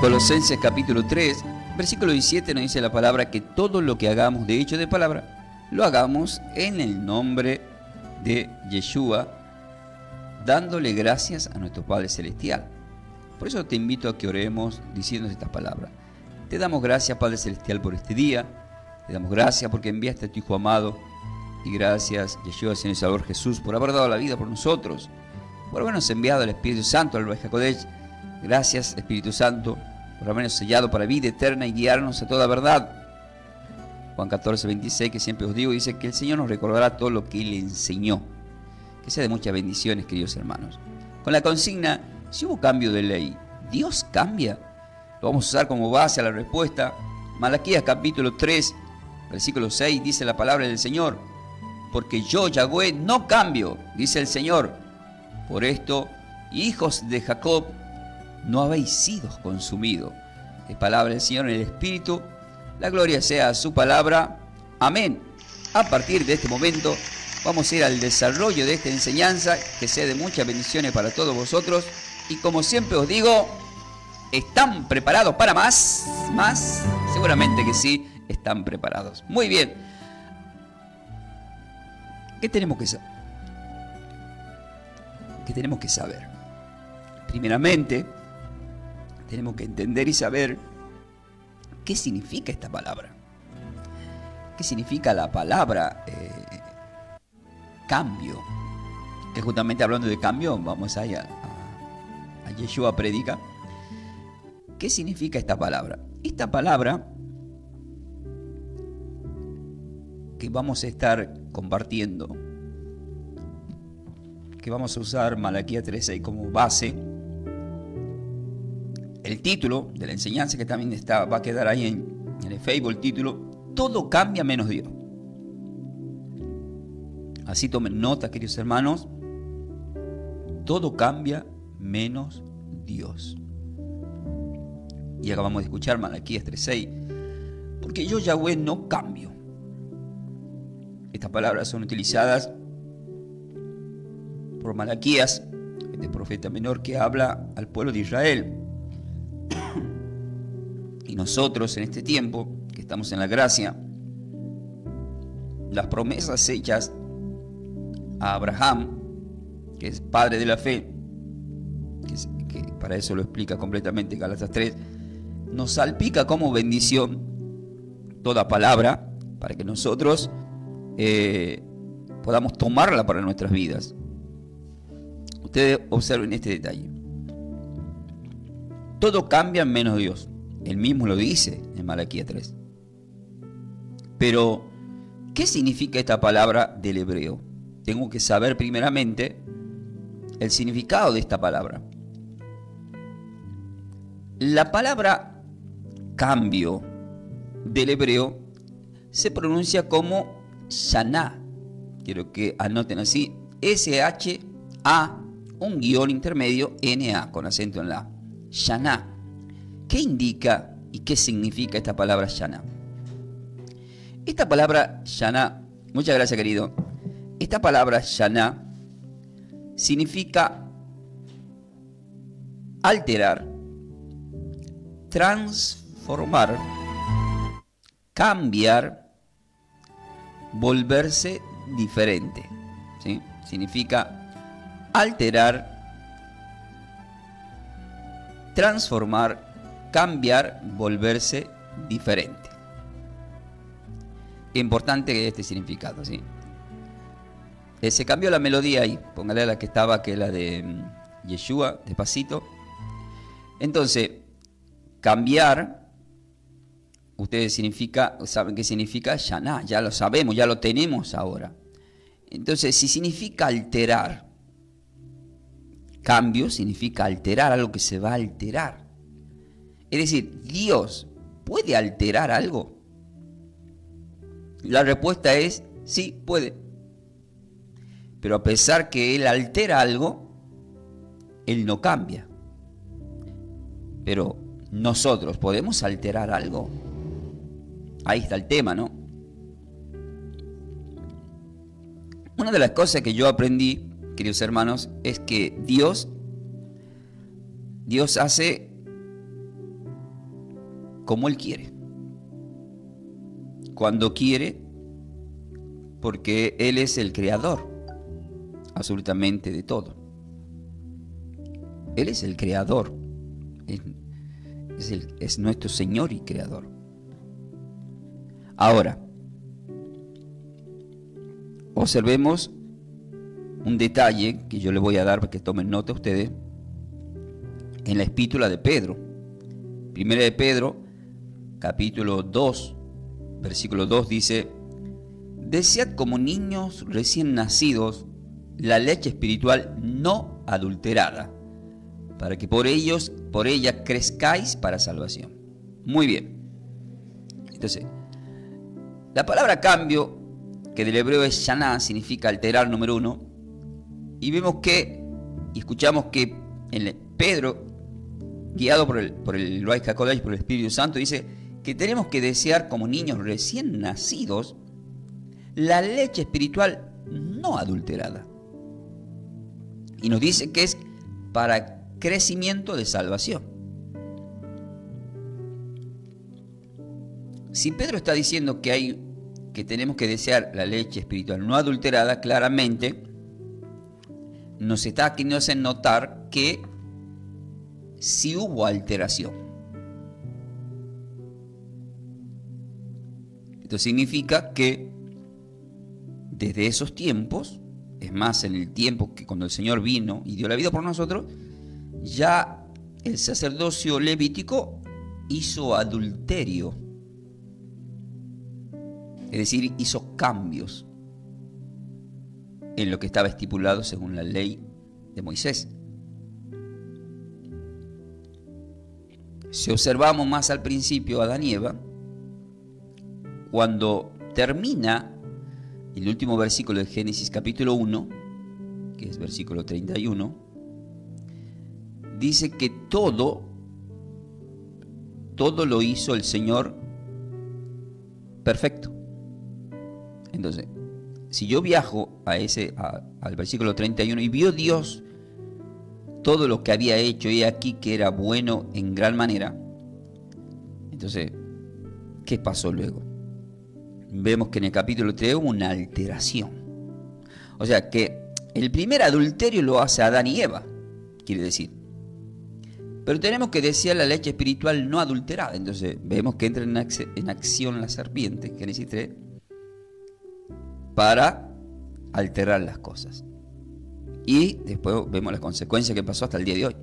Colosenses capítulo 3, versículo 17 nos dice la palabra que todo lo que hagamos de hecho de palabra, lo hagamos en el nombre de Yeshua, dándole gracias a nuestro Padre Celestial. Por eso te invito a que oremos diciendo estas palabras. Te damos gracias, Padre Celestial, por este día. Te damos gracias porque enviaste a tu Hijo amado. Y gracias, Yeshua, Señor y Salvador Jesús, por haber dado la vida por nosotros, por habernos enviado al Espíritu Santo, al Ruach HaKodesh. Gracias, Espíritu Santo, por habernos sellado para vida eterna y guiarnos a toda verdad. Juan 14, 26, que siempre os digo, dice que el Señor nos recordará todo lo que Él enseñó. Que sea de muchas bendiciones, queridos hermanos. Con la consigna, si hubo cambio de ley, ¿Dios cambia? Lo vamos a usar como base a la respuesta. Malaquías capítulo 3, versículo 6, dice la palabra del Señor. Porque yo, Yahweh, no cambio, dice el Señor. Por esto, hijos de Jacob, no habéis sido consumidos. Es palabra del Señor en el Espíritu. La gloria sea a su palabra. Amén. A partir de este momento vamos a ir al desarrollo de esta enseñanza, que sea de muchas bendiciones para todos vosotros. Y como siempre os digo, ¿están preparados para más? ¿Más? Seguramente que sí, están preparados. Muy bien. ¿Qué tenemos que saber? ¿Qué tenemos que saber? Primeramente, tenemos que entender y saber qué significa esta palabra. ¿Qué significa la palabra cambio? Que justamente hablando de cambio, vamos a Yeshua predica. ¿Qué significa esta palabra? Esta palabra que vamos a estar compartiendo, que vamos a usar Malaquías 3:6 como base. El título de la enseñanza, que también va a quedar ahí en el Facebook, el título, todo cambia menos Dios. Así tomen nota, queridos hermanos, todo cambia menos Dios. Y acabamos de escuchar Malaquías 3:6, porque yo, Yahweh, no cambio. Estas palabras son utilizadas por Malaquías, este profeta menor que habla al pueblo de Israel. Y nosotros en este tiempo, que estamos en la gracia, las promesas hechas a Abraham, que es padre de la fe, que para eso lo explica completamente Gálatas 3, nos salpica como bendición toda palabra para que nosotros podamos tomarla para nuestras vidas. Ustedes observen este detalle. Todo cambia menos Dios. Él mismo lo dice en Malaquías 3. Pero, ¿qué significa esta palabra del hebreo? Tengo que saber primeramente el significado de esta palabra. La palabra cambio del hebreo se pronuncia como Shaná. Quiero que anoten así: S-H-A, un guión intermedio, N-A, con acento en la A. Shaná. ¿Qué indica y qué significa esta palabra Shaná? Esta palabra Shaná, muchas gracias, querido. Esta palabra Shaná significa alterar, transformar, cambiar, volverse diferente. ¿Sí? Significa alterar, transformar, cambiar, volverse diferente. Importante este significado, ¿sí? Se cambió la melodía ahí, póngale la que estaba, que es la de Yeshua, despacito. Entonces, cambiar, ustedes saben qué significa Shaná, ya lo sabemos, ya lo tenemos ahora. Entonces, si significa alterar, cambio significa alterar, algo que se va a alterar. Es decir, ¿Dios puede alterar algo? La respuesta es sí, puede. Pero a pesar que Él altera algo, Él no cambia. Pero nosotros, ¿podemos alterar algo? Ahí está el tema, ¿no? Una de las cosas que yo aprendí, queridos hermanos, es que Dios hace como Él quiere, cuando quiere, porque Él es el creador absolutamente de todo. Él es el creador, es nuestro Señor y creador. Ahora, observemos un detalle que yo le voy a dar para que tomen nota ustedes en la epístola de Pedro. Primera de Pedro, capítulo 2, versículo 2 dice: desead como niños recién nacidos la leche espiritual no adulterada, para que por ella crezcáis para salvación. Muy bien. Entonces, la palabra cambio, que del hebreo es shaná, significa alterar, número uno. Y vemos que, y escuchamos que Pedro, guiado por el Ruach HaKodesh, por el Espíritu Santo, dice que tenemos que desear como niños recién nacidos la leche espiritual no adulterada. Y nos dice que es para crecimiento de salvación. Si Pedro está diciendo que tenemos que desear la leche espiritual no adulterada, claramente nos está queriendo hacer notar que sí hubo alteración. Esto significa que desde esos tiempos, es más, en el tiempo que cuando el Señor vino y dio la vida por nosotros, ya el sacerdocio levítico hizo adulterio. Es decir, hizo cambios en lo que estaba estipulado según la ley de Moisés. Si observamos más al principio a Adán y Eva, cuando termina el último versículo de Génesis capítulo 1, que es versículo 31, dice que todo lo hizo el Señor perfecto. Entonces, si yo viajo al versículo 31 y vio Dios todo lo que había hecho y aquí que era bueno en gran manera, entonces, ¿qué pasó luego? Vemos que en el capítulo 3 hubo una alteración. O sea que el primer adulterio lo hace Adán y Eva, quiere decir. Pero tenemos que desear la leche espiritual no adulterada. Entonces vemos que entra en acción la serpiente, Génesis 3, para alterar las cosas. Y después vemos las consecuencias que pasó hasta el día de hoy.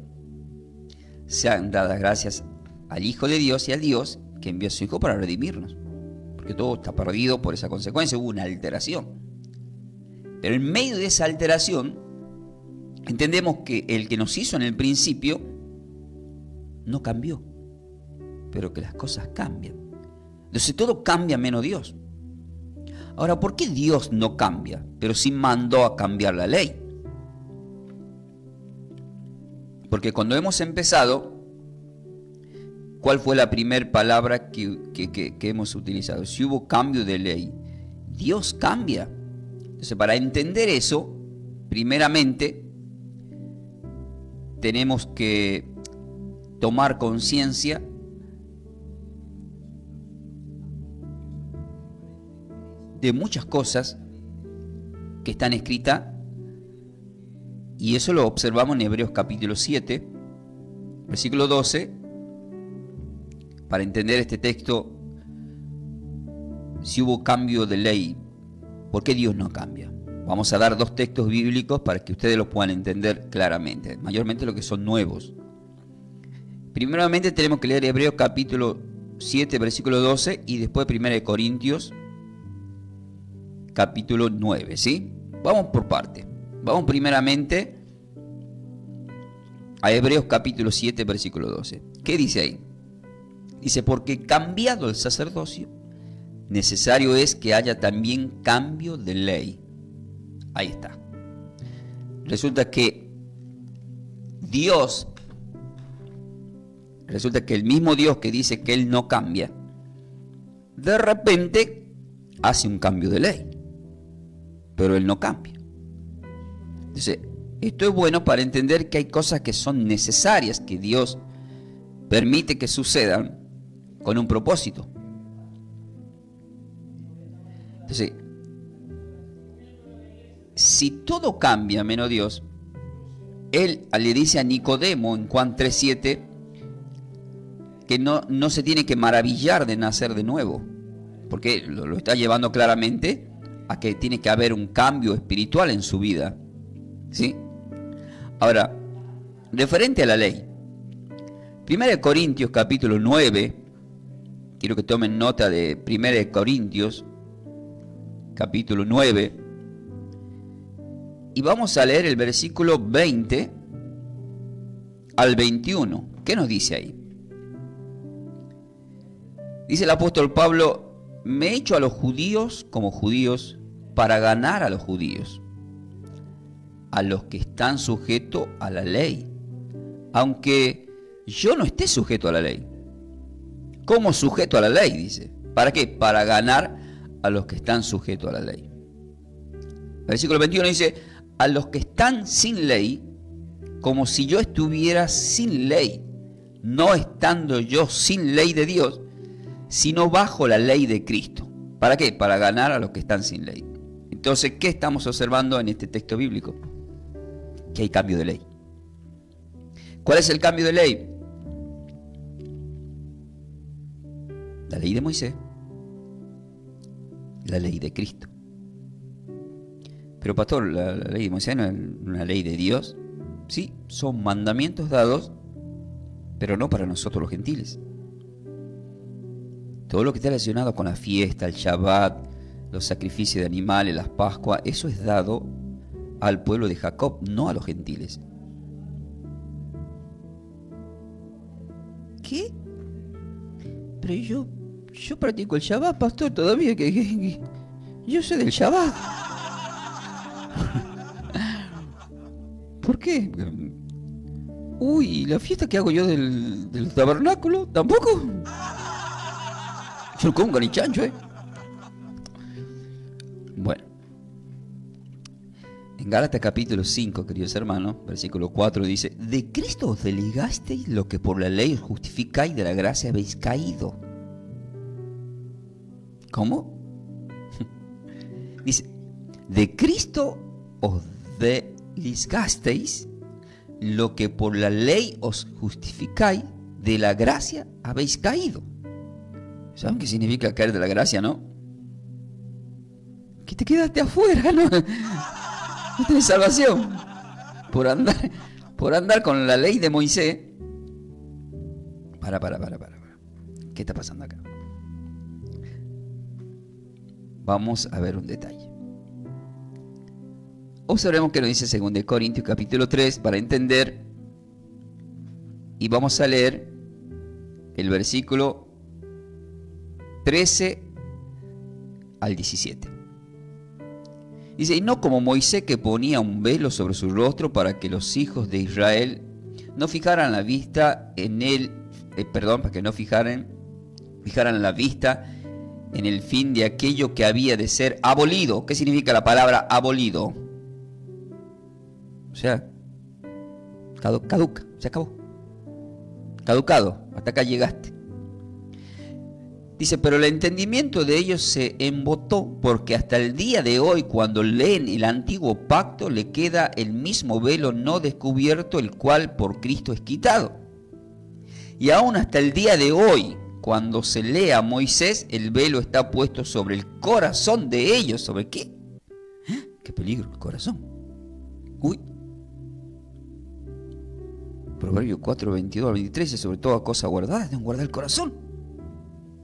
Sean dadas gracias al Hijo de Dios y al Dios que envió a su Hijo para redimirnos. Porque todo está perdido por esa consecuencia, hubo una alteración. Pero en medio de esa alteración, entendemos que el que nos hizo en el principio no cambió, pero que las cosas cambian. Entonces todo cambia menos Dios. Ahora, ¿por qué Dios no cambia, pero sí mandó a cambiar la ley? Porque cuando hemos empezado, ¿cuál fue la primera palabra que hemos utilizado? Si hubo cambio de ley, Dios cambia. Entonces, para entender eso, primeramente, tenemos que tomar conciencia de muchas cosas que están escritas, y eso lo observamos en Hebreos capítulo 7, versículo 12. Para entender este texto, si hubo cambio de ley, ¿por qué Dios no cambia? Vamos a dar dos textos bíblicos para que ustedes los puedan entender claramente, mayormente los que son nuevos. Primeramente tenemos que leer Hebreos capítulo 7, versículo 12, y después 1 Corintios capítulo 9, ¿sí? Vamos por parte. Vamos primeramente a Hebreos capítulo 7, versículo 12. ¿Qué dice ahí? Dice, porque cambiado el sacerdocio, necesario es que haya también cambio de ley. Ahí está. Resulta que el mismo Dios que dice que Él no cambia, de repente hace un cambio de ley, pero Él no cambia. Entonces, esto es bueno para entender que hay cosas que son necesarias, que Dios permite que sucedan, con un propósito. Entonces, si todo cambia menos Dios, él le dice a Nicodemo en Juan 3:7 que no se tiene que maravillar de nacer de nuevo, porque lo está llevando claramente a que tiene que haber un cambio espiritual en su vida, ¿sí? Ahora, referente a la ley, 1 Corintios capítulo 9, quiero que tomen nota de 1 Corintios capítulo 9, y vamos a leer el versículo 20 al 21. ¿Qué nos dice ahí? Dice el apóstol Pablo: me he hecho a los judíos como judíos para ganar a los judíos, a los que están sujetos a la ley, aunque yo no esté sujeto a la ley. ¿Cómo sujeto a la ley? Dice. ¿Para qué? Para ganar a los que están sujetos a la ley. Versículo 21 dice: a los que están sin ley, como si yo estuviera sin ley, no estando yo sin ley de Dios, sino bajo la ley de Cristo. ¿Para qué? Para ganar a los que están sin ley. Entonces, ¿qué estamos observando en este texto bíblico? Que hay cambio de ley. ¿Cuál es el cambio de ley? La ley de Moisés, la ley de Cristo. Pero pastor, la ley de Moisés no es una ley de Dios. Sí, son mandamientos dados, pero no para nosotros los gentiles. Todo lo que está relacionado con la fiesta, el Shabbat, los sacrificios de animales, las Pascuas, eso es dado al pueblo de Jacob, no a los gentiles. ¿Qué? Pero yo practico el Shabbat, pastor, todavía que yo soy del Shabbat. ¿Por qué? Uy, ¿la fiesta que hago yo del tabernáculo? ¿Tampoco? Yo no como ni chancho, Bueno. En Gálatas capítulo 5, queridos hermanos, versículo 4 dice: de Cristo os desligasteis, lo que por la ley os justificáis, de la gracia habéis caído. ¿Cómo? Dice: de Cristo os desligasteis, lo que por la ley os justificáis, de la gracia habéis caído. ¿Saben qué significa caer de la gracia, no? Que te quedaste afuera, ¿no? No tienes salvación. Por andar con la ley de Moisés. Para. ¿Qué está pasando acá? Vamos a ver un detalle. Observemos que nos dice 2 Corintios capítulo 3 para entender. Y vamos a leer el versículo 13 al 17. Dice: y no como Moisés, que ponía un velo sobre su rostro para que los hijos de Israel no fijaran la vista en él, para que no fijaran la vista en el fin de aquello que había de ser abolido. ¿Qué significa la palabra abolido? O sea, caduca, se acabó. Caducado, hasta acá llegaste. Dice: pero el entendimiento de ellos se embotó, porque hasta el día de hoy, cuando leen el antiguo pacto, le queda el mismo velo no descubierto, el cual por Cristo es quitado. Y aún hasta el día de hoy, cuando se lee a Moisés, el velo está puesto sobre el corazón de ellos. ¿Sobre qué? ¡Qué peligro el corazón! Uy. Proverbios 4, 22 al 23, y sobre toda cosa guardada, deben guardar el corazón.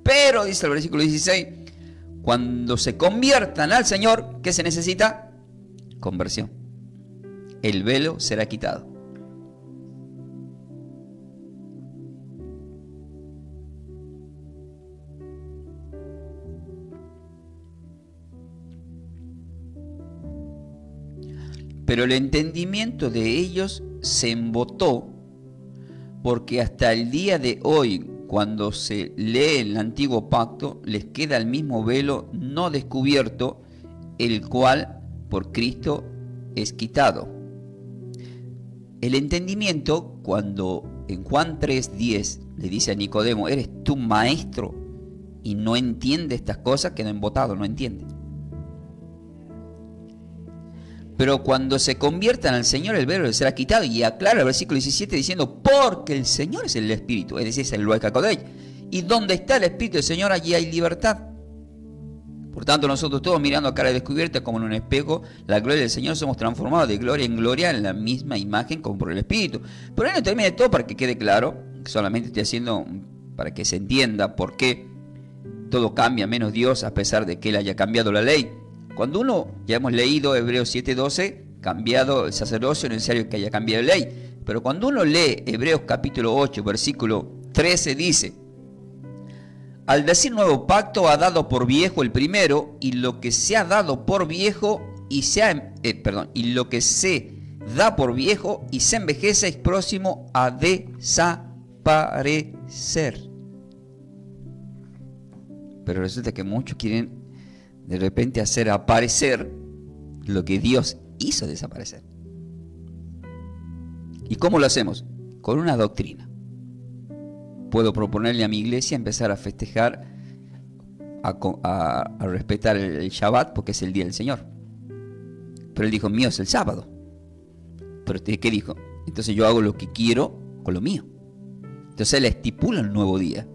Pero, dice el versículo 16, cuando se conviertan al Señor, ¿qué se necesita? Conversión. El velo será quitado. Pero el entendimiento de ellos se embotó, porque hasta el día de hoy, cuando se lee el antiguo pacto, les queda el mismo velo no descubierto, el cual por Cristo es quitado. el entendimiento, cuando en Juan 3:10 le dice a Nicodemo, eres tu maestro y no entiende estas cosas, queda embotado, no entiende. Pero cuando se conviertan al Señor, el velo les será quitado, y aclara el versículo 17 diciendo, porque el Señor es el Espíritu, es decir, es el Ruach HaKodesh, y donde está el Espíritu del Señor, allí hay libertad. Por tanto, nosotros todos mirando a cara descubierta como en un espejo la gloria del Señor, somos transformados de gloria en gloria en la misma imagen como por el Espíritu. Pero ahí no termina todo, para que quede claro, solamente estoy haciendo para que se entienda por qué todo cambia menos Dios a pesar de que Él haya cambiado la ley. Cuando uno, ya hemos leído Hebreos 7:12, cambiado el sacerdocio, no es necesario que haya cambiado la ley. Pero cuando uno lee Hebreos capítulo 8, versículo 13, dice, al decir nuevo pacto ha dado por viejo el primero, y lo que se ha dado por viejo y y lo que se da por viejo y se envejece es próximo a desaparecer. Pero resulta que muchos quieren de repente hacer aparecer lo que Dios hizo desaparecer. ¿Y cómo lo hacemos? Con una doctrina. Puedo proponerle a mi iglesia empezar a festejar, a respetar el Shabbat porque es el día del Señor. Pero él dijo, mío es el sábado. Pero ¿qué dijo? Entonces yo hago lo que quiero con lo mío. Entonces él estipula un nuevo día,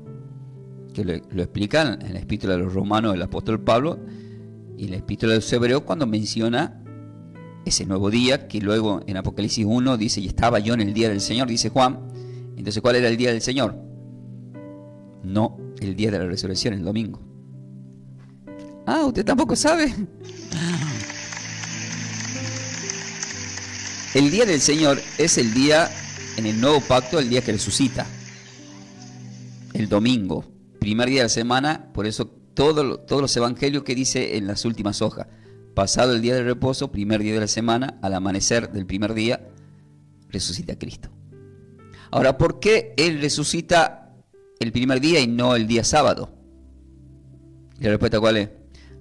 que lo explican en la epístola de los Romanos del apóstol Pablo y en la epístola de los Hebreos cuando menciona ese nuevo día, que luego en Apocalipsis 1 dice, y estaba yo en el día del Señor, dice Juan. Entonces, ¿cuál era el día del Señor? No el día de la resurrección, el domingo. Ah, ¿usted tampoco sabe? El día del Señor es el día en el nuevo pacto, el día que resucita. El domingo, primer día de la semana, por eso todos los evangelios que dice en las últimas hojas. Pasado el día del reposo, primer día de la semana, al amanecer del primer día, resucita Cristo. Ahora, ¿por qué Él resucita el primer día y no el día sábado? Y la respuesta, ¿cuál es?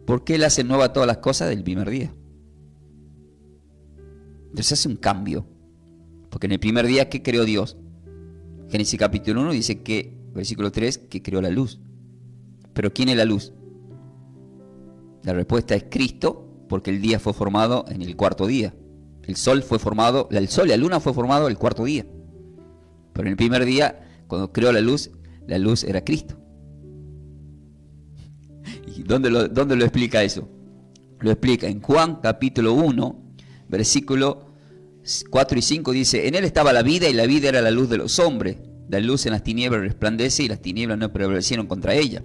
Porque Él hace nueva todas las cosas del primer día. Entonces hace un cambio. Porque en el primer día, ¿qué creó Dios? Génesis capítulo 1 dice que, versículo 3, que creó la luz. ¿Pero quién es la luz? La respuesta es Cristo, porque el día fue formado en el cuarto día. El sol y la luna fue formado el cuarto día. Pero en el primer día, cuando creó la luz era Cristo. ¿Y dónde lo explica eso? Lo explica en Juan capítulo 1, versículo 4 y 5, dice, en él estaba la vida y la vida era la luz de los hombres. La luz en las tinieblas resplandece y las tinieblas no prevalecieron contra ella.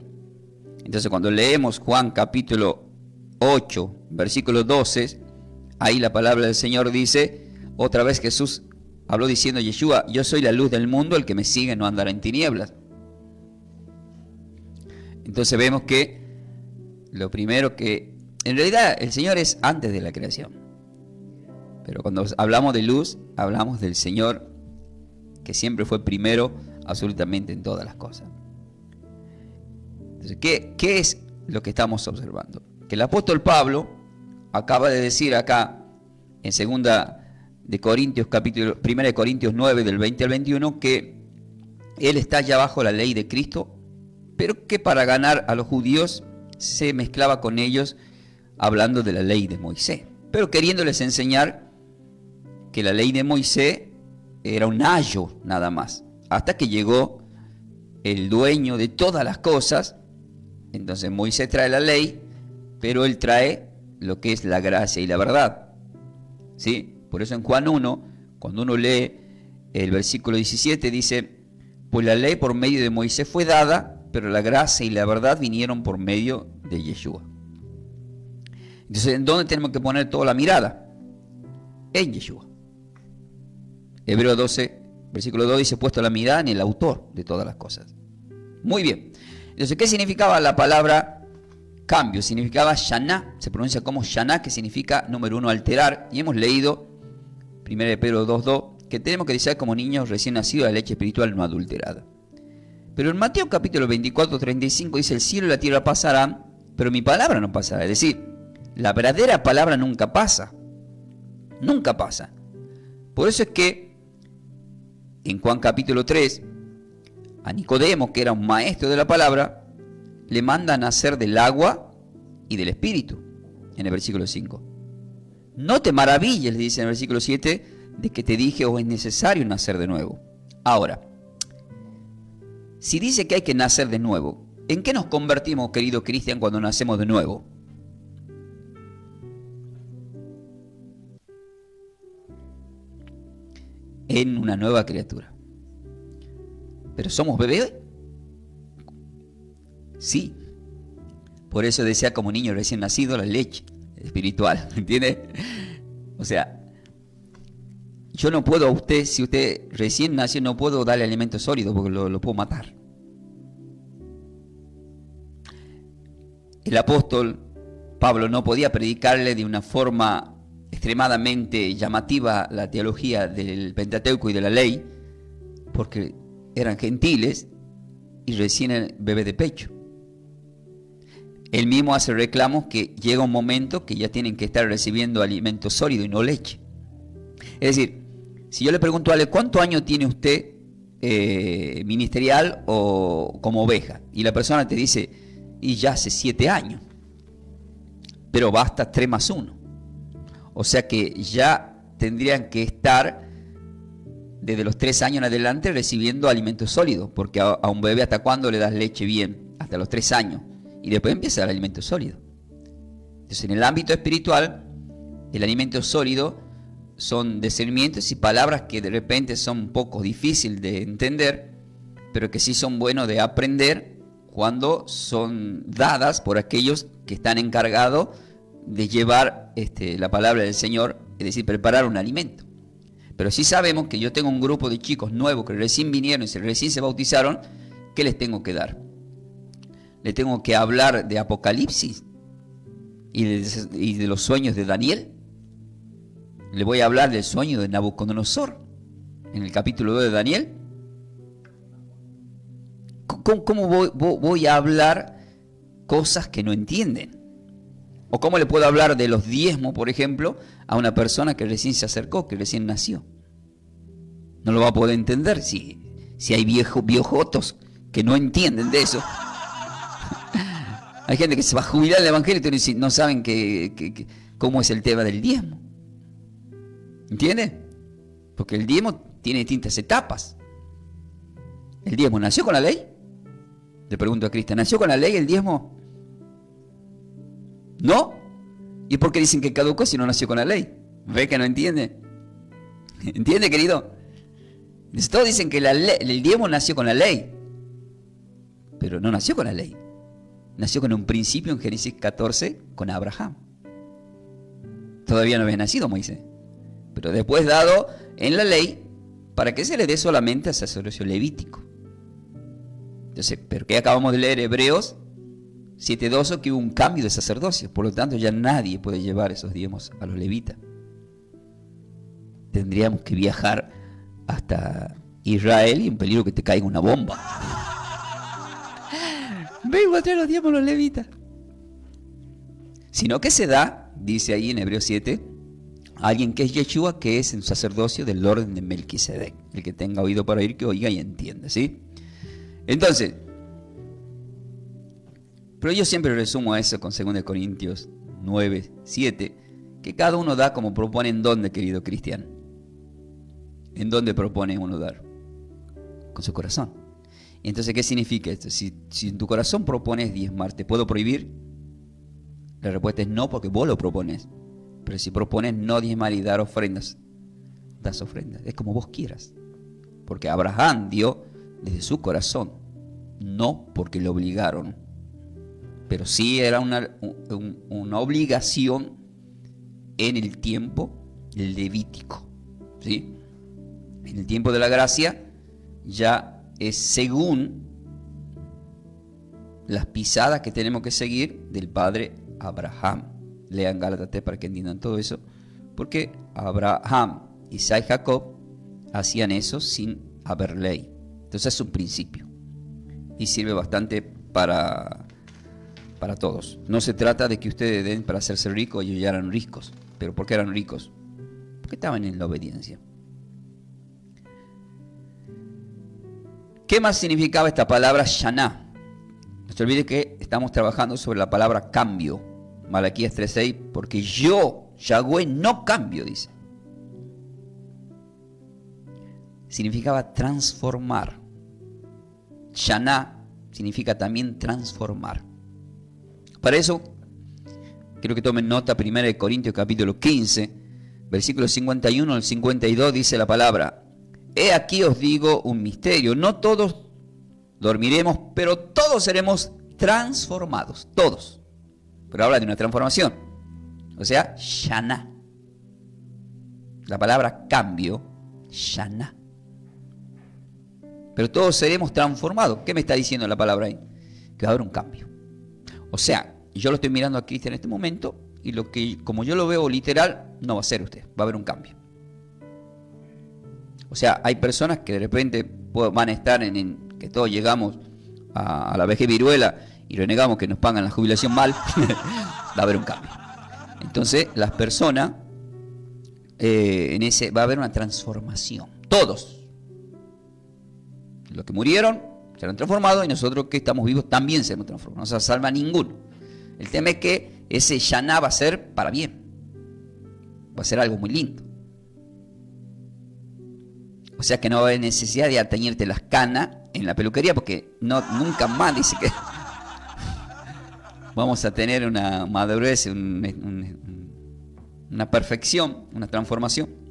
Entonces cuando leemos Juan capítulo 8, versículo 12, ahí la palabra del Señor dice, otra vez Jesús habló diciendo, Yeshua, yo soy la luz del mundo, el que me sigue no andará en tinieblas. Entonces vemos que lo primero que, en realidad el Señor es antes de la creación. Pero cuando hablamos de luz, hablamos del Señor que siempre fue primero absolutamente en todas las cosas. Entonces, ¿qué es lo que estamos observando? Que el apóstol Pablo acaba de decir acá en 1 de Corintios 9 del 20 al 21 que él está ya bajo la ley de Cristo, pero que para ganar a los judíos se mezclaba con ellos hablando de la ley de Moisés, pero queriéndoles enseñar que la ley de Moisés era un ayo nada más, hasta que llegó el dueño de todas las cosas. Entonces Moisés trae la ley, pero él trae lo que es la gracia y la verdad, ¿sí? Por eso en Juan 1, cuando uno lee el versículo 17, dice, pues la ley por medio de Moisés fue dada, pero la gracia y la verdad vinieron por medio de Yeshua. Entonces, ¿en dónde tenemos que poner toda la mirada? En Yeshua. Hebreo 12, versículo 2 dice, puesto la mirada en el autor de todas las cosas. Muy bien. Entonces, ¿qué significaba la palabra cambio? Significaba Shaná, se pronuncia como Shaná, que significa, número 1, alterar. Y hemos leído, 1 Pedro 2:2, que tenemos que desear como niños recién nacidos la leche espiritual no adulterada. Pero en Mateo capítulo 24:35 dice, el cielo y la tierra pasarán, pero mi palabra no pasará. Es decir, la verdadera palabra nunca pasa. Nunca pasa. Por eso es que en Juan capítulo 3, a Nicodemo, que era un maestro de la palabra, le manda a nacer del agua y del Espíritu, en el versículo 5. No te maravilles, le dice en el versículo 7, de que te dije, es necesario nacer de nuevo. Ahora, si dice que hay que nacer de nuevo, ¿en qué nos convertimos, querido Cristian, cuando nacemos de nuevo? En una nueva criatura. ¿Pero somos bebés? Sí. Por eso decía como niño recién nacido la leche espiritual, ¿entiende? O sea, yo no puedo a usted, si usted recién nació, no puedo darle alimento sólido porque lo puedo matar. El apóstol Pablo no podía predicarle de una forma extremadamente llamativa la teología del Pentateuco y de la ley, porque eran gentiles y recién bebé de pecho. Él mismo hace reclamos que llega un momento que ya tienen que estar recibiendo alimento sólido y no leche. Es decir, si yo le pregunto a él, ¿cuántos años tiene usted ministerial o como oveja? Y la persona te dice, y ya hace 7 años, pero basta 3 más 1. O sea que ya tendrían que estar desde los 3 años en adelante recibiendo alimento sólido, porque a un bebé ¿hasta cuándo le das leche bien? Hasta los 3 años. Y después empieza el alimento sólido. Entonces, en el ámbito espiritual, el alimento sólido son discernimientos y palabras que de repente son un poco difíciles de entender, pero que sí son buenos de aprender cuando son dadas por aquellos que están encargados de llevar la palabra del Señor, es decir, preparar un alimento. Pero sí sabemos que yo tengo un grupo de chicos nuevos que recién vinieron y recién se bautizaron. ¿Qué les tengo que dar? Le tengo que hablar de Apocalipsis y de los sueños de Daniel. Le voy a hablar del sueño de Nabucodonosor en el capítulo 2 de Daniel. ¿Cómo voy a hablar cosas que no entienden? ¿O cómo le puedo hablar de los diezmos, por ejemplo, a una persona que recién se acercó, que recién nació? No lo va a poder entender si hay viejotos que no entienden de eso. Hay gente que se va a jubilar del evangelio y no saben cómo es el tema del diezmo. ¿Entiende? Porque el diezmo tiene distintas etapas. ¿El diezmo nació con la ley? Le pregunto a Cristian, ¿nació con la ley el diezmo? ¿No? ¿Y por qué dicen que caducó si no nació con la ley? ¿Ve que no entiende? ¿Entiende, querido? Todos dicen que el diezmo nació con la ley, pero no nació con la ley. Nació con un principio en Génesis 14 con Abraham. Todavía no había nacido Moisés, pero después dado en la ley para que se le dé solamente al sacerdocio levítico. Entonces, pero que acabamos de leer Hebreos 7:12, que hubo un cambio de sacerdocio, por lo tanto ya nadie puede llevar esos diezmos a los levitas. Tendríamos que viajar hasta Israel y en peligro que te caiga una bomba. Vengo a traer los diezmos a los levitas. Sino que se da, dice ahí en Hebreos 7, a alguien que es Yeshua, que es un sacerdocio del orden de Melquisedec. El que tenga oído para oír, que oiga y entienda, ¿sí? Entonces, pero yo siempre resumo a eso con 2 Corintios 9, 7, que cada uno da como propone. ¿En dónde, querido Cristian? ¿En dónde propone uno dar? Con su corazón. Entonces, ¿qué significa esto? Si en tu corazón propones diezmar, ¿te puedo prohibir? La respuesta es no, porque vos lo propones. Pero si propones no diezmar y dar ofrendas, das ofrendas. Es como vos quieras. Porque Abraham dio desde su corazón, no porque le obligaron. Pero sí era una obligación en el tiempo levítico, ¿sí? En el tiempo de la gracia ya es según las pisadas que tenemos que seguir del padre Abraham. Lean Gálatas 3 para que entiendan todo eso, porque Abraham, Isaac y Jacob hacían eso sin haber ley. Entonces es un principio y sirve bastante para todos. No se trata de que ustedes den para hacerse ricos y ellos ya eran ricos. ¿Pero por qué eran ricos? Porque estaban en la obediencia. ¿Qué más significaba esta palabra Shaná? No se olvide que estamos trabajando sobre la palabra cambio. Malaquías 3:6, porque yo, Yahweh, no cambio, dice. Significaba transformar. Shaná significa también transformar. Para eso, quiero que tomen nota, 1 Corintios capítulo 15, versículos 51 al 52, dice la palabra: he aquí os digo un misterio, no todos dormiremos, pero todos seremos transformados, todos. Pero habla de una transformación, o sea, Shaná. La palabra cambio, Shaná. Pero todos seremos transformados. ¿Qué me está diciendo la palabra ahí? Que va a haber un cambio. O sea, yo lo estoy mirando a Cristo en este momento y lo que, como yo lo veo literal, no va a ser usted, va a haber un cambio. O sea, hay personas que de repente van a estar en que todos llegamos a la vejez viruela y renegamos que nos pagan la jubilación mal, va a haber un cambio. Entonces, las personas, va a haber una transformación. Todos. Los que murieron serán transformados y nosotros que estamos vivos también seremos transformados. No se salva ninguno. El tema es que ese Shaná va a ser para bien. Va a ser algo muy lindo. O sea que no va a haber necesidad de atañirte las canas en la peluquería porque nunca más dice que vamos a tener una madurez, una perfección, una transformación.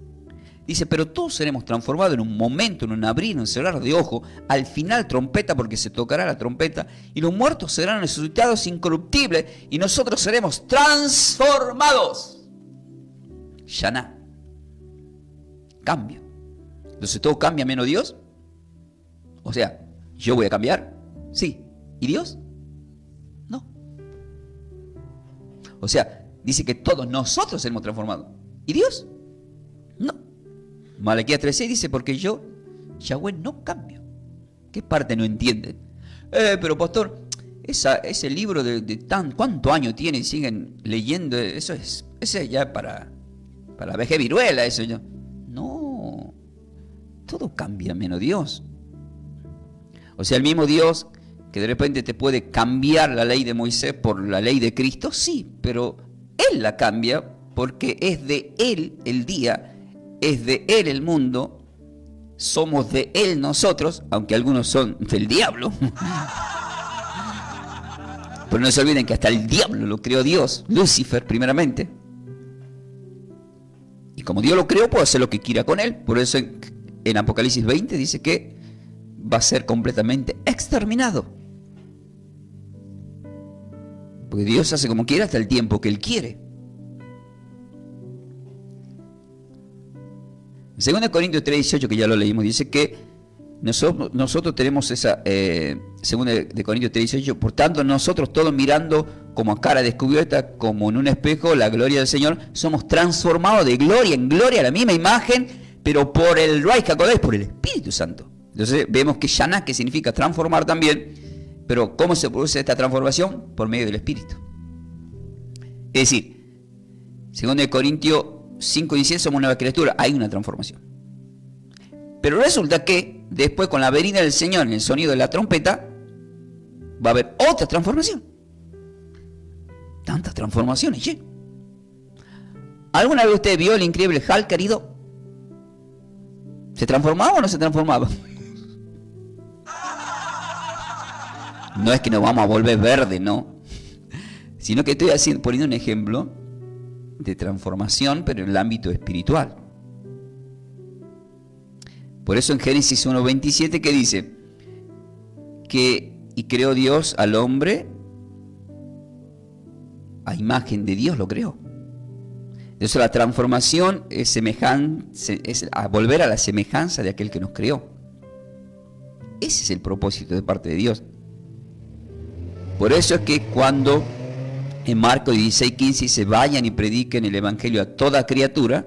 Dice, pero todos seremos transformados en un momento, en un abrir, en un cerrar de ojo. Al final trompeta, porque se tocará la trompeta, y los muertos serán resucitados incorruptibles, y nosotros seremos transformados. Shaná. Cambio. Entonces todo cambia menos Dios. O sea, ¿yo voy a cambiar? Sí. ¿Y Dios? No. O sea, dice que todos nosotros seremos transformados. ¿Y Dios? No. Malaquías 3:6 dice, porque yo, Yahweh, no cambio. ¿Qué parte no entienden? Pero pastor, ese libro ¿cuántos años tiene y siguen leyendo? Eso es ya para vejez viruela, eso ya. No, todo cambia menos Dios. O sea, el mismo Dios que de repente te puede cambiar la ley de Moisés por la ley de Cristo, sí, pero Él la cambia porque es de Él el día. Es de Él el mundo, somos de Él nosotros, aunque algunos son del diablo. Pero no se olviden que hasta el diablo lo creó Dios, Lucifer primeramente. Y como Dios lo creó, puede hacer lo que quiera con él. Por eso en Apocalipsis 20 dice que va a ser completamente exterminado. Porque Dios hace como quiera hasta el tiempo que Él quiere. En 2 Corintios 3:18, que ya lo leímos, dice que nosotros tenemos esa, 2 Corintios 3:18, por tanto nosotros todos mirando como a cara descubierta, como en un espejo, la gloria del Señor, somos transformados de gloria en gloria a la misma imagen, pero por el Ruach HaKodesh, por el Espíritu Santo. Entonces vemos que Shaná, que significa transformar también, pero ¿cómo se produce esta transformación? Por medio del Espíritu. Es decir, 2 Corintios 5:17 somos nueva criatura, hay una transformación. Pero resulta que después con la venida del Señor en el sonido de la trompeta va a haber otra transformación. Tantas transformaciones, ¿sí? ¿Alguna vez usted vio el increíble Hulk, querido? ¿Se transformaba o no se transformaba? No es que nos vamos a volver verde, no. Sino que estoy poniendo un ejemplo de transformación, pero en el ámbito espiritual. Por eso en Génesis 1:27 que dice que y creó Dios al hombre a imagen de Dios, lo creó. Entonces la transformación es a volver a la semejanza de aquel que nos creó. Ese es el propósito de parte de Dios. Por eso es que cuando en Marcos 16:15 dice, vayan y prediquen el evangelio a toda criatura,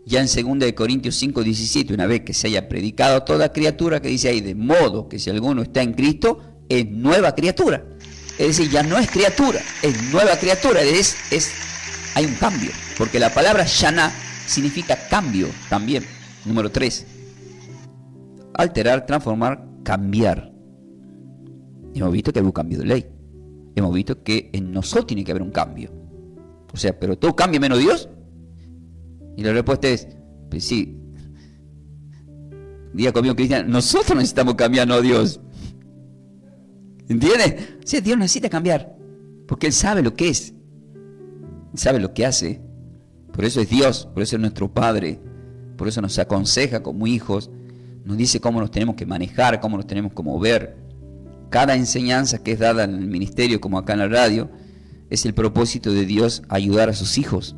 ya en 2 Corintios 5:17, una vez que se haya predicado a toda criatura, que dice ahí, de modo que si alguno está en Cristo, es nueva criatura. Es decir, ya no es criatura, es nueva criatura, hay un cambio, porque la palabra Shaná significa cambio también. Número 3, alterar, transformar, cambiar. Hemos visto que hay un cambio de ley. Hemos visto que en nosotros tiene que haber un cambio. O sea, ¿pero todo cambia menos Dios? Y la respuesta es, pues sí. Diga conmigo, cristiano, nosotros necesitamos cambiar, no Dios. ¿Entiendes? O sea, Dios necesita cambiar. Porque Él sabe lo que es. Él sabe lo que hace. Por eso es Dios, por eso es nuestro Padre. Por eso nos aconseja como hijos. Nos dice cómo nos tenemos que manejar, cómo nos tenemos que mover. Cada enseñanza que es dada en el ministerio, como acá en la radio, es el propósito de Dios ayudar a sus hijos.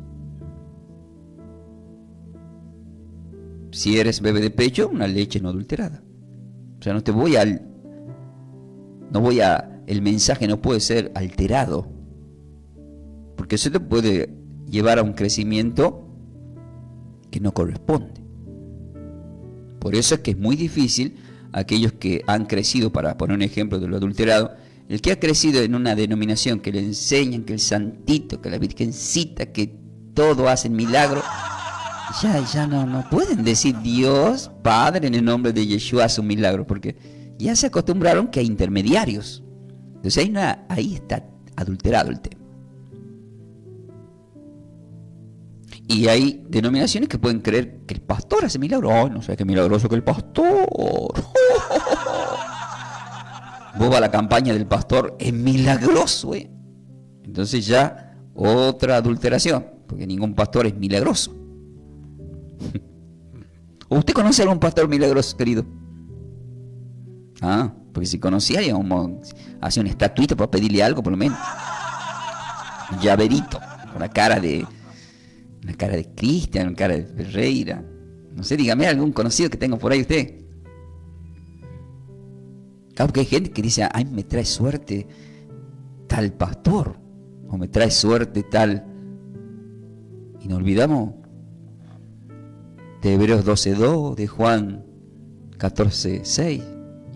Si eres bebé de pecho, una leche no adulterada. O sea, el mensaje no puede ser alterado, porque eso te puede llevar a un crecimiento que no corresponde. Por eso es que es muy difícil aquellos que han crecido, para poner un ejemplo de lo adulterado, el que ha crecido en una denominación que le enseñan que el santito, que la virgencita, que todo hacen milagro, ya no pueden decir Dios, Padre, en el nombre de Yeshua hace un milagro, porque ya se acostumbraron que hay intermediarios. Entonces ahí está adulterado el tema. Y hay denominaciones que pueden creer que el pastor hace milagros. Oh, no sé qué milagroso que el pastor. Vos vas a la campaña del pastor, es milagroso, Entonces ya otra adulteración, porque ningún pastor es milagroso. ¿Usted conoce a algún pastor milagroso, querido? Porque si conocía, hacía una estatuita para pedirle algo, por lo menos. Un llaverito, con una cara de Cristian, una cara de Ferreira. No sé, dígame algún conocido que tenga por ahí usted. Claro, porque hay gente que dice, ay, me trae suerte tal pastor, o me trae suerte tal. Y nos olvidamos de Hebreos 12:2, de Juan 14:6.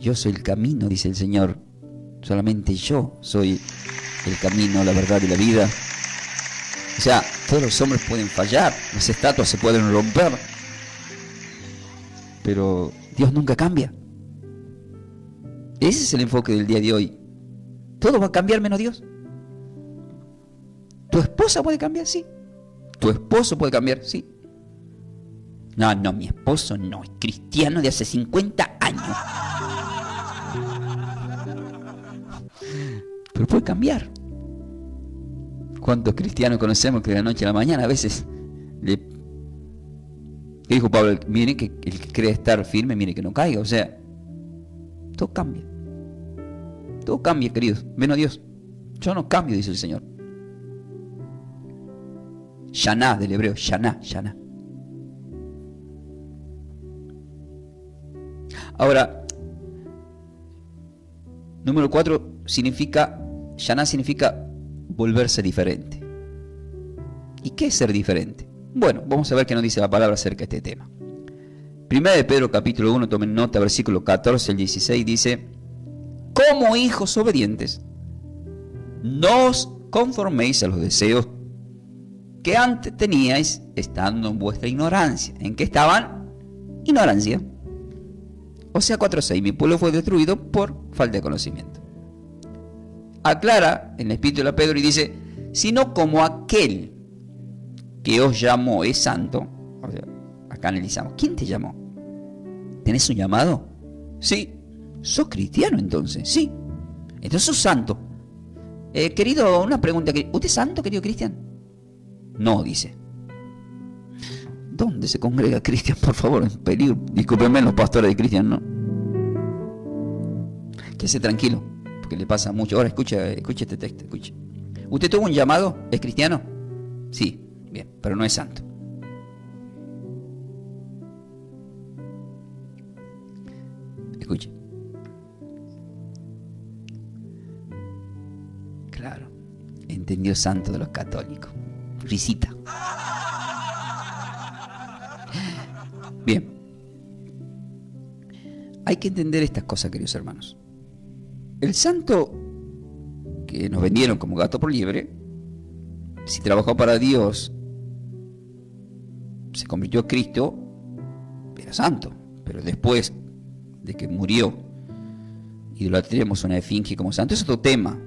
Yo soy el camino, dice el Señor. Solamente yo soy el camino, la verdad y la vida. O sea, todos los hombres pueden fallar, las estatuas se pueden romper, pero Dios nunca cambia. Ese es el enfoque del día de hoy. Todo va a cambiar menos Dios. ¿Tu esposa puede cambiar? Sí. ¿Tu esposo puede cambiar? Sí. No, mi esposo no, es cristiano de hace 50 años. Pero puede cambiar. ¿Cuántos cristianos conocemos que de la noche a la mañana a veces ¿qué dijo Pablo? Mire que el que cree estar firme, mire que no caiga. O sea, todo cambia. Todo cambia, queridos. Menos Dios. Yo no cambio, dice el Señor. Shaná, del hebreo. Shaná. Ahora, número 4 significa, Shaná significa volverse diferente. ¿Y qué es ser diferente? Bueno, vamos a ver qué nos dice la palabra acerca de este tema. Primera de Pedro capítulo 1, tomen nota, versículo 14 al 16, dice: como hijos obedientes, no os conforméis a los deseos que antes teníais estando en vuestra ignorancia. ¿En qué estaban? Ignorancia. O sea, 4:6, mi pueblo fue destruido por falta de conocimiento. Aclara en el Espíritu de Pedro y dice: sino como aquel que os llamó es santo. O sea, acá analizamos, ¿quién te llamó? ¿Tenés un llamado? Sí. ¿Sos cristiano entonces? Sí. Entonces sos santo. Querido, una pregunta. ¿Usted es santo, querido Cristian? No, dice. ¿Dónde se congrega Cristian, por favor? En peligro. Discúlpenme los pastores de Cristian, ¿no? Quédese tranquilo, porque le pasa mucho. Ahora escucha este texto, escuche. ¿Usted tuvo un llamado? ¿Es cristiano? Sí, bien, pero no es santo. Escuche. Claro, entendió santo de los católicos. Risita. Bien. Hay que entender estas cosas, queridos hermanos. El santo que nos vendieron como gato por liebre, si trabajó para Dios, se convirtió a Cristo, era santo. Pero después de que murió idolatremos una esfinge como santo. Es otro tema.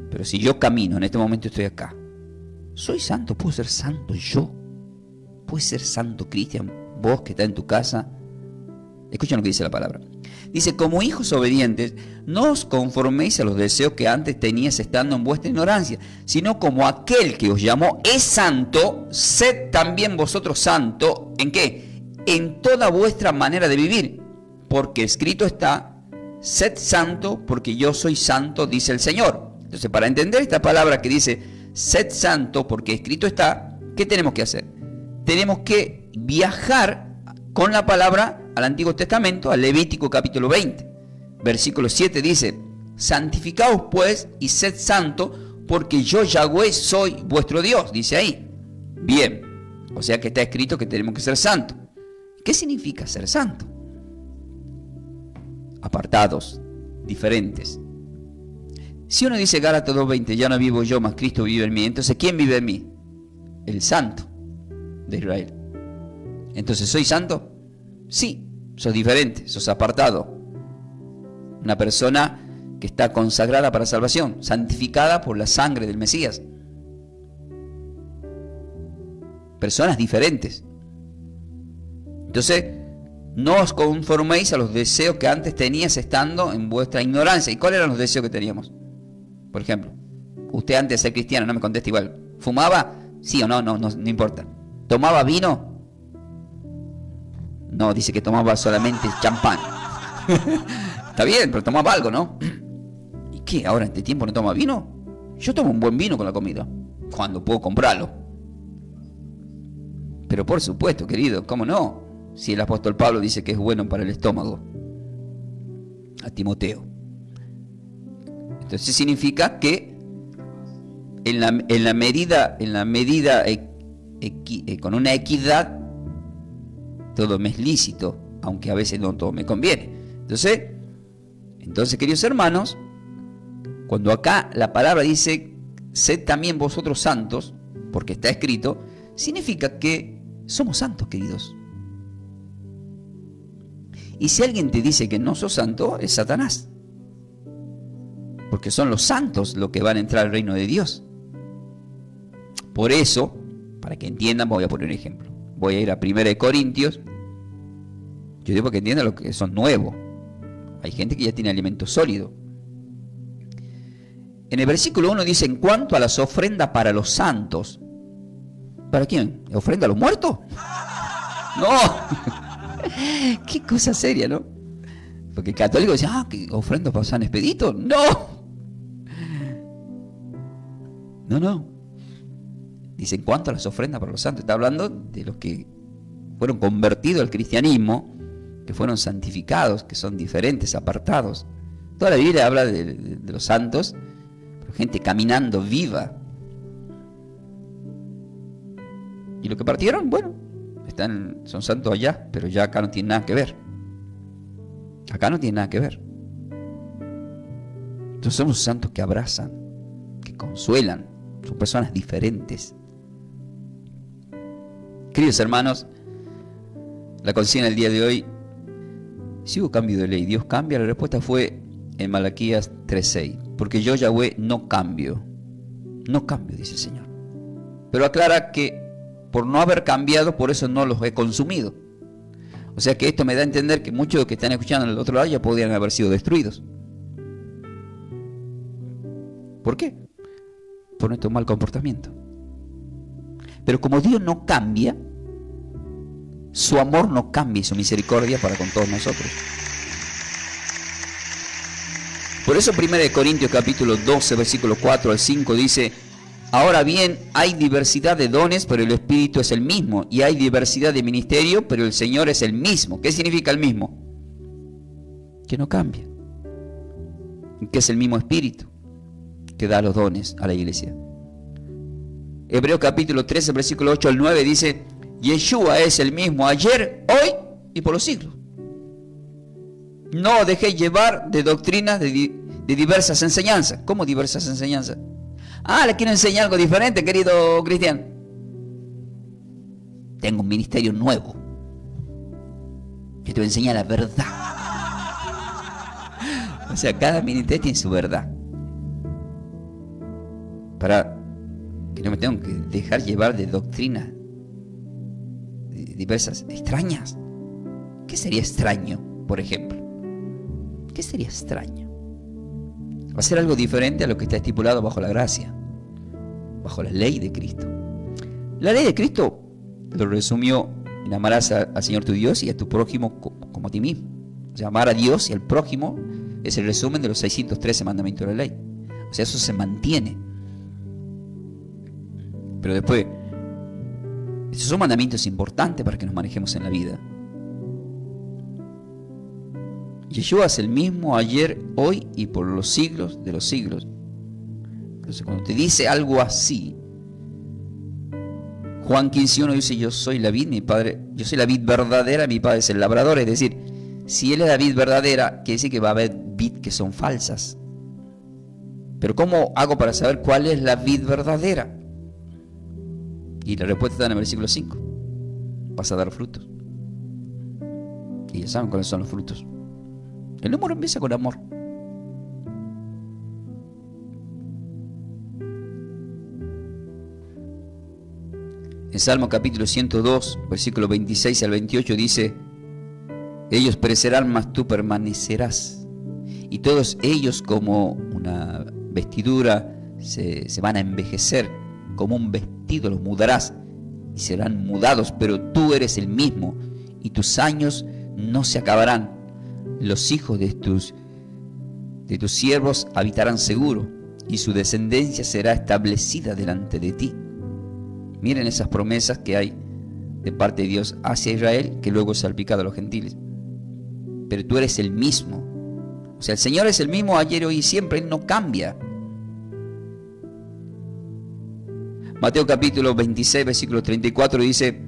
Pero si yo camino, en este momento estoy acá, ¿soy santo? ¿Puedo ser santo yo? ¿Puedes ser santo, Cristian? Vos que estás en tu casa. Escuchen lo que dice la palabra. Dice, como hijos obedientes, no os conforméis a los deseos que antes teníais estando en vuestra ignorancia, sino como aquel que os llamó es santo, sed también vosotros santo. ¿En qué? En toda vuestra manera de vivir. Porque escrito está, sed santo porque yo soy santo, dice el Señor. Entonces, para entender esta palabra que dice, sed santo porque escrito está, ¿qué tenemos que hacer? Tenemos que viajar con la palabra al Antiguo Testamento, al Levítico capítulo 20, versículo 7 dice, santificaos pues y sed santo, porque yo Yahweh soy vuestro Dios, dice ahí. Bien, o sea que está escrito que tenemos que ser santos. ¿Qué significa ser santo? Apartados, diferentes. Si uno dice Gálatas 2:20, ya no vivo yo, mas Cristo vive en mí, entonces ¿quién vive en mí? El santo de Israel. Entonces, ¿soy santo? Sí, sos diferente, sos apartado. Una persona que está consagrada para salvación, santificada por la sangre del Mesías. Personas diferentes. Entonces, no os conforméis a los deseos que antes tenías estando en vuestra ignorancia. ¿Y cuáles eran los deseos que teníamos? Por ejemplo, usted antes de ser cristiano, no me contesta igual. ¿Fumaba? Sí o no, no importa. ¿Tomaba vino? No, dice que tomaba solamente champán. Está bien, pero tomaba algo, ¿no? ¿Y qué? ¿Ahora en este tiempo no toma vino? Yo tomo un buen vino con la comida, cuando puedo comprarlo. Pero por supuesto, querido, ¿cómo no? Si el apóstol Pablo dice que es bueno para el estómago. A Timoteo. Entonces significa que en la medida con una equidad, todo me es lícito, aunque a veces no todo me conviene. Entonces, queridos hermanos, cuando acá la palabra dice, sed también vosotros santos, porque está escrito, significa que somos santos, queridos. Y si alguien te dice que no sos santo, es Satanás. Porque son los santos los que van a entrar al reino de Dios. Por eso, para que entiendan, voy a poner un ejemplo. Voy a ir a 1 Corintios. Yo digo que entiendan lo que son nuevos. Hay gente que ya tiene alimento sólido. En el versículo 1 dice, en cuanto a las ofrendas para los santos. ¿Para quién? ¿Ofrenda a los muertos? No. Qué cosa seria, ¿no? Porque el católico dice, ¿qué ofrenda para San Expedito? No. No. Dice, en cuanto a las ofrendas para los santos, está hablando de los que fueron convertidos al cristianismo, que fueron santificados, que son diferentes, apartados. Toda la Biblia habla de los santos, pero gente caminando viva. Y lo que partieron, bueno, son santos allá, pero ya acá no tienen nada que ver. Acá no tiene nada que ver. Entonces somos santos que abrazan, que consuelan, son personas diferentes. Queridos hermanos, la consigna del día de hoy, si hubo cambio de ley, ¿Dios cambia? La respuesta fue en Malaquías 3:6, porque yo Yahweh no cambio, dice el Señor. Pero aclara que por no haber cambiado, por eso no los he consumido. O sea que esto me da a entender que muchos de los que están escuchando al otro lado ya podrían haber sido destruidos. ¿Por qué? Por nuestro mal comportamiento. Pero como Dios no cambia, su amor no cambia y su misericordia para con todos nosotros. Por eso 1 Corintios capítulo 12, versículo 4 al 5 dice, ahora bien, hay diversidad de dones, pero el Espíritu es el mismo. Y hay diversidad de ministerio, pero el Señor es el mismo. ¿Qué significa el mismo? Que no cambia. Que es el mismo Espíritu que da los dones a la iglesia. Hebreos capítulo 13, versículo 8 al 9 dice, Yeshua es el mismo ayer, hoy y por los siglos. No dejéis llevar de doctrinas de diversas enseñanzas. ¿Cómo diversas enseñanzas? Le quiero enseñar algo diferente, querido Cristian. Tengo un ministerio nuevo. Yo te voy a enseñar la verdad. O sea, cada ministerio tiene su verdad. Para que no me tengo que dejar llevar de doctrinas diversas, extrañas. ¿Qué sería extraño, por ejemplo? ¿Qué sería extraño? Va a ser algo diferente a lo que está estipulado bajo la gracia, bajo la ley de Cristo. La ley de Cristo lo resumió en amarás al Señor tu Dios y a tu prójimo como a ti mismo. O sea, amar a Dios y al prójimo es el resumen de los 613 mandamientos de la ley. O sea, eso se mantiene. Pero después, estos son mandamientos importantes para que nos manejemos en la vida. Yeshua es el mismo ayer, hoy y por los siglos de los siglos. Entonces, cuando te dice algo así, Juan 15:1 dice: yo soy la vid, mi padre, yo soy la vid verdadera, mi padre es el labrador. Es decir, si él es la vid verdadera, quiere decir que va a haber vid que son falsas. Pero ¿cómo hago para saber cuál es la vid verdadera? Y la respuesta está en el versículo 5. Vas a dar frutos. Y ya saben cuáles son los frutos. El amor empieza con amor. En Salmo capítulo 102, versículo 26 al 28 dice: ellos perecerán, mas tú permanecerás. Y todos ellos como una vestidura se van a envejecer, como un vestido los mudarás y serán mudados, pero tú eres el mismo y tus años no se acabarán. Los hijos de tus siervos habitarán seguro y su descendencia será establecida delante de ti. Miren esas promesas que hay de parte de Dios hacia Israel, que luego es salpicado a los gentiles. Pero tú eres el mismo. O sea, el Señor es el mismo ayer, hoy y siempre. Él no cambia. Mateo capítulo 26, versículo 34 dice: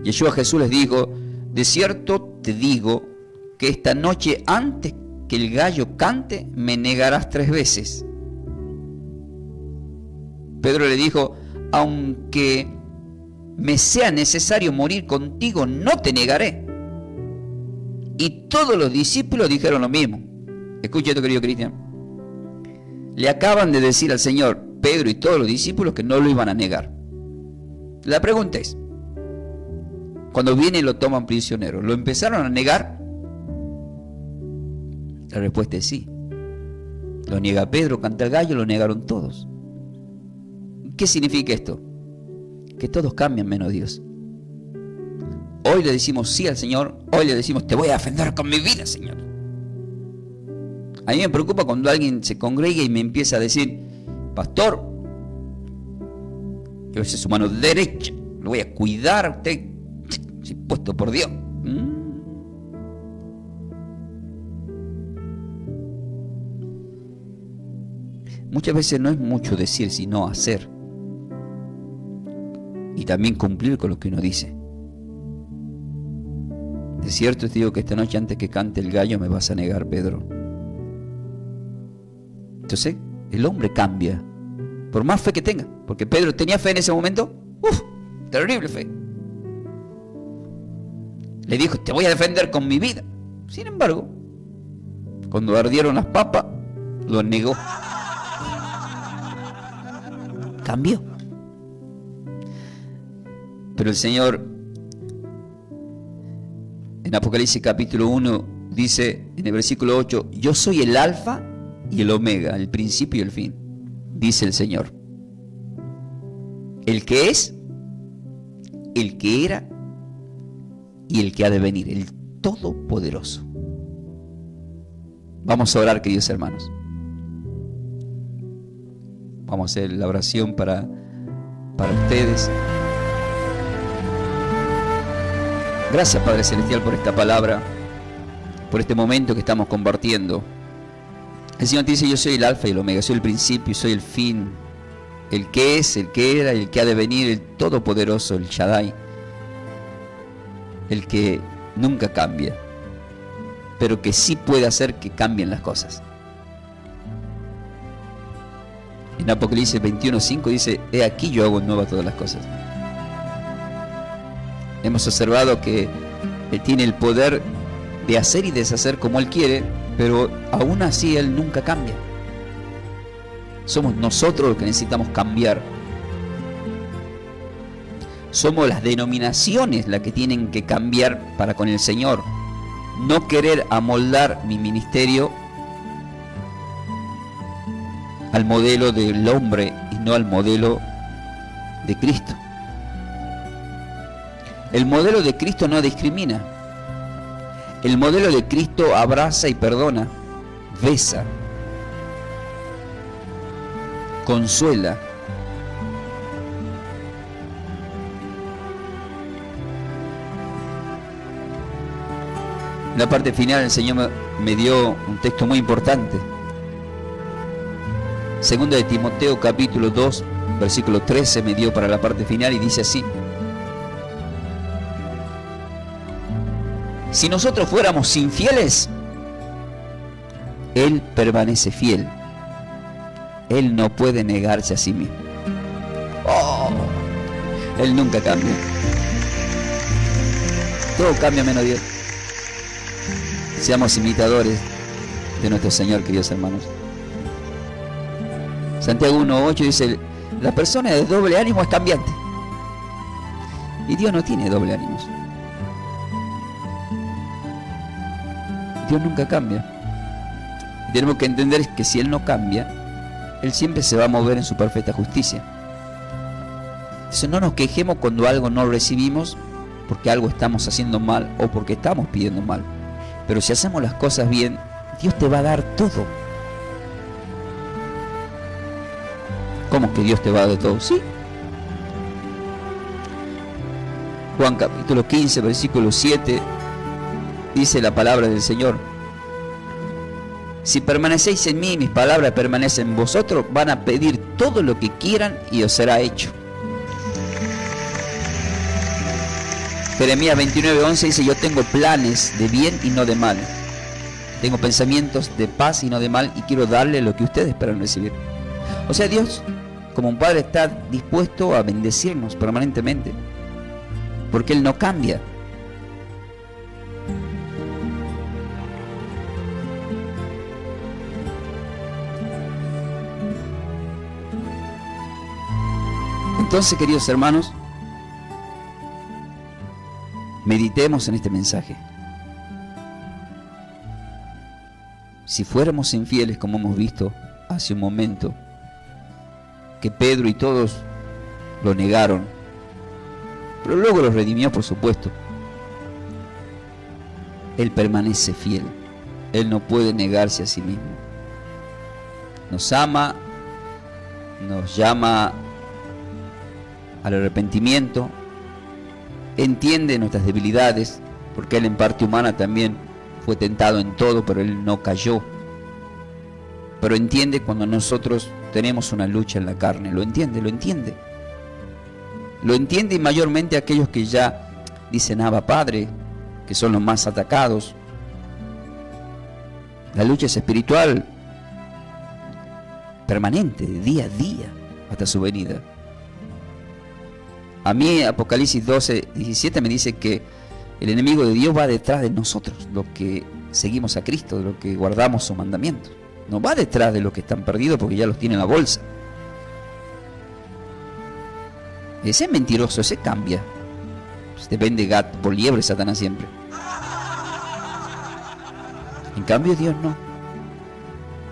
Yeshua Jesús les dijo: de cierto te digo que esta noche, antes que el gallo cante, me negarás 3 veces. Pedro le dijo: aunque me sea necesario morir contigo, no te negaré. Y todos los discípulos dijeron lo mismo. Escucha esto, querido Cristian. Le acaban de decir al Señor, Pedro y todos los discípulos, que no lo iban a negar. La pregunta es, cuando viene y lo toman prisionero, ¿lo empezaron a negar? La respuesta es sí. Lo niega Pedro, canta el gallo, lo negaron todos. ¿Qué significa esto? Que todos cambian menos Dios. Hoy le decimos sí al Señor, hoy le decimos te voy a defender con mi vida, Señor. A mí me preocupa cuando alguien se congrega y me empieza a decir: pastor, yo soy su mano derecha, lo voy a cuidar a usted, soy puesto por Dios. Muchas veces no es mucho decir, sino hacer. Y también cumplir con lo que uno dice. De cierto te digo que esta noche, antes que cante el gallo, me vas a negar, Pedro. Entonces, el hombre cambia, por más fe que tenga. Porque Pedro tenía fe en ese momento. Terrible fe. Le dijo: te voy a defender con mi vida. Sin embargo, cuando ardieron las papas, lo negó. Cambió. Pero el Señor en Apocalipsis capítulo 1 dice en el versículo 8: yo soy el alfa y el omega, el principio y el fin, dice el Señor, el que es, el que era y el que ha de venir, el Todopoderoso. Vamos a orar, queridos hermanos. Vamos a hacer la oración para ustedes. Gracias, Padre Celestial, por esta palabra, por este momento que estamos compartiendo. El Señor te dice: yo soy el alfa y el omega, soy el principio y soy el fin, el que es, el que era y el que ha de venir, el Todopoderoso, el Shaddai, el que nunca cambia, pero que sí puede hacer que cambien las cosas. En Apocalipsis 21:5 dice: he aquí yo hago nuevas todas las cosas. Hemos observado que Él tiene el poder de hacer y deshacer como Él quiere, pero aún así Él nunca cambia. Somos nosotros los que necesitamos cambiar. Somos las denominaciones las que tienen que cambiar para con el Señor. No querer amoldar mi ministerio al modelo del hombre y no al modelo de Cristo. El modelo de Cristo no discrimina. El modelo de Cristo abraza y perdona, besa, consuela. En la parte final el Señor me dio un texto muy importante. Segunda de Timoteo capítulo 2, versículo 13 me dio para la parte final y dice así: si nosotros fuéramos infieles, Él permanece fiel. Él no puede negarse a sí mismo. Oh, Él nunca cambia. Todo cambia menos Dios. Seamos imitadores de nuestro Señor, queridos hermanos. Santiago 1:8 dice: la persona de doble ánimo es cambiante. Y Dios no tiene doble ánimos. Dios nunca cambia. Y tenemos que entender que si Él no cambia, Él siempre se va a mover en su perfecta justicia. Entonces no nos quejemos cuando algo no recibimos, porque algo estamos haciendo mal o porque estamos pidiendo mal. Pero si hacemos las cosas bien, Dios te va a dar todo. ¿Cómo que Dios te va a dar todo? Sí. Juan capítulo 15, versículo 7, dice la palabra del Señor: si permanecéis en mí y mis palabras permanecen en vosotros, van a pedir todo lo que quieran y os será hecho. Jeremías 29:11 dice: yo tengo planes de bien y no de mal. Tengo pensamientos de paz y no de mal, y quiero darle lo que ustedes esperan recibir. O sea, Dios, como un Padre, está dispuesto a bendecirnos permanentemente, porque Él no cambia. Entonces, queridos hermanos, meditemos en este mensaje. Si fuéramos infieles, como hemos visto hace un momento, que Pedro y todos lo negaron, pero luego lo redimió, por supuesto. Él permanece fiel. Él no puede negarse a sí mismo. Nos ama, nos llama al arrepentimiento, entiende nuestras debilidades, porque Él en parte humana también fue tentado en todo, pero Él no cayó. Pero entiende cuando nosotros tenemos una lucha en la carne, lo entiende, lo entiende. Lo entiende, y mayormente aquellos que ya dicen Abba Padre, que son los más atacados. La lucha es espiritual, permanente, de día a día, hasta su venida. A mí Apocalipsis 12:17 me dice que el enemigo de Dios va detrás de nosotros, los que seguimos a Cristo, de los que guardamos sus mandamientos. No va detrás de los que están perdidos porque ya los tiene en la bolsa. Ese es mentiroso, ese cambia. Pues depende gato por liebre, Satanás siempre. En cambio Dios no.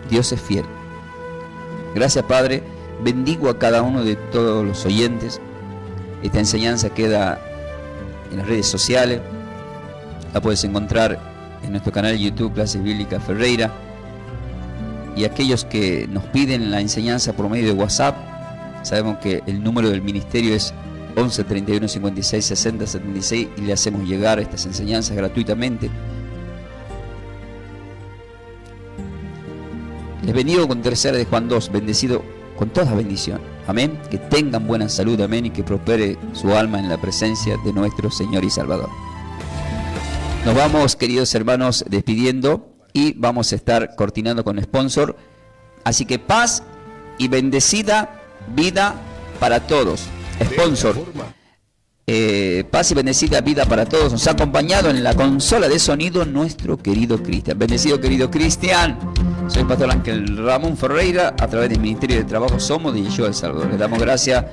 Dios es fiel. Gracias, Padre. Bendigo a cada uno de todos los oyentes. Esta enseñanza queda en las redes sociales. La puedes encontrar en nuestro canal de YouTube, Clases Bíblicas Ferreira. Y aquellos que nos piden la enseñanza por medio de WhatsApp, sabemos que el número del ministerio es 11 31 56 60 76 y le hacemos llegar estas enseñanzas gratuitamente. Les bendigo con 3 de Juan 2, bendecido con toda bendición. Amén. Que tengan buena salud, amén, y que prospere su alma en la presencia de nuestro Señor y Salvador. Nos vamos, queridos hermanos, despidiendo y vamos a estar coordinando con sponsor. Así que paz y bendecida vida para todos. Sponsor, Paz y bendecida vida para todos. Nos ha acompañado en la consola de sonido nuestro querido Cristian. Bendecido querido Cristian. Soy el pastor Ángel Ramón Ferreira, a través del Ministerio de Trabajo Somos de Yeshua El Salvador. Le damos gracias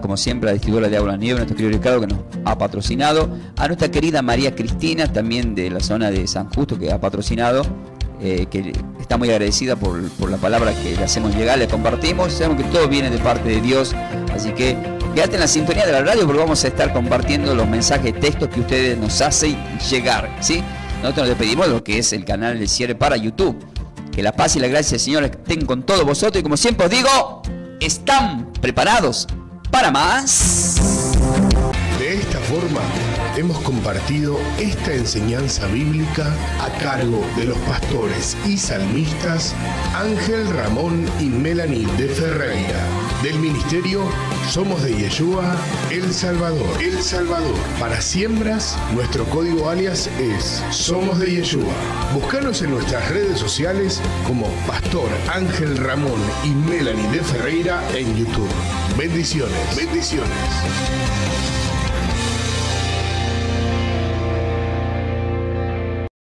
como siempre, a la distribuidora de Agua Nieve, nuestro querido Ricardo, que nos ha patrocinado, a nuestra querida María Cristina, también de la zona de San Justo, que ha patrocinado, que está muy agradecida por la palabra que le hacemos llegar, le compartimos. Sabemos que todo viene de parte de Dios, así que quédate en la sintonía de la radio, porque vamos a estar compartiendo los mensajes, textos que ustedes nos hacen llegar, ¿sí? Nosotros nos despedimos de lo que es el canal de cierre para YouTube. Que la paz y la gracia del Señor estén con todos vosotros, y como siempre os digo, ¿están preparados para más? De esta forma hemos compartido esta enseñanza bíblica a cargo de los pastores y salmistas Ángel Ramón y Melanie de Ferreira, del ministerio Somos de Yeshua El Salvador. El Salvador. Para siembras, nuestro código alias es Somos de Yeshua. Búscanos en nuestras redes sociales como Pastor Ángel Ramón y Melanie de Ferreira en YouTube. Bendiciones. Bendiciones.